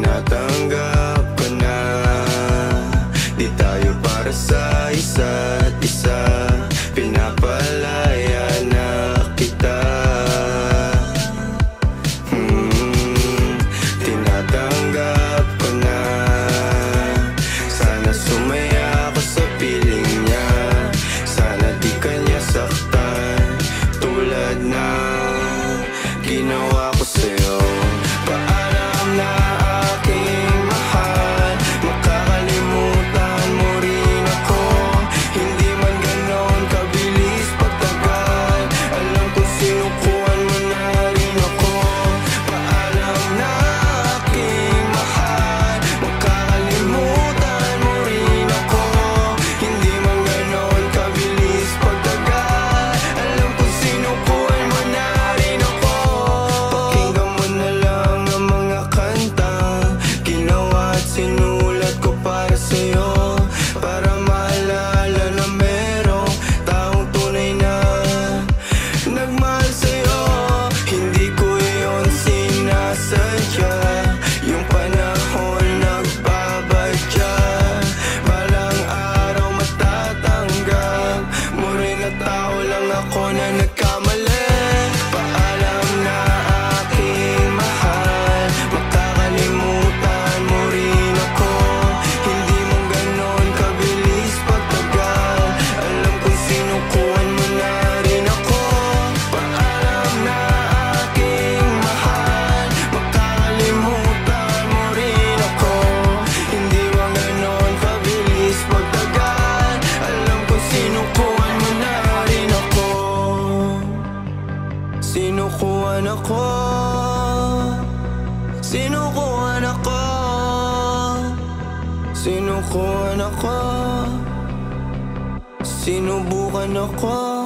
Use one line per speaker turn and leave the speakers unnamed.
tinatanggap ko na di tayo para sa isa't isa. Pinapalaya na kita. Tinatanggap ko na. Sana sumaya ako sa piling niya. Sana di kanya saktan tulad na ginawa ko sa'yo. Paalam na aking mahal, makakalimutan mo rin ako. Hindi man ganon kabilis pagtagal, alam kong sinukuhan mo na rin ako. Paalam na aking mahal, makakalimutan mo rin ako. Hindi man ganon kabilis pagtagal, alam kong sinukuhan mo na rin ako. Pakinggan mo na lang ang mga kanta ginawa at sinulat ko para sa'yo, para maalala na merong taong tunay na nagmahal sa'yo. Hindi ko iyon sinasadya, yung panahon nagbabadya. Balang araw matatanggap mo rin na tao lang ako na nagkamali. Paalam na aking mahal, makakalimutan mo rin ako. Hindi mo ganon kabilis pagtagal, alam kong sinukuhan mo na rin ako. Paalam na aking mahal, makakalimutan mo rin ako. Hindi mo ganon kabilis pagtagal, alam kong sinukuhan mo na rin ako. Sinukuhan ako, sinukuhan ako, sinukuhan ako, sinubukan ako.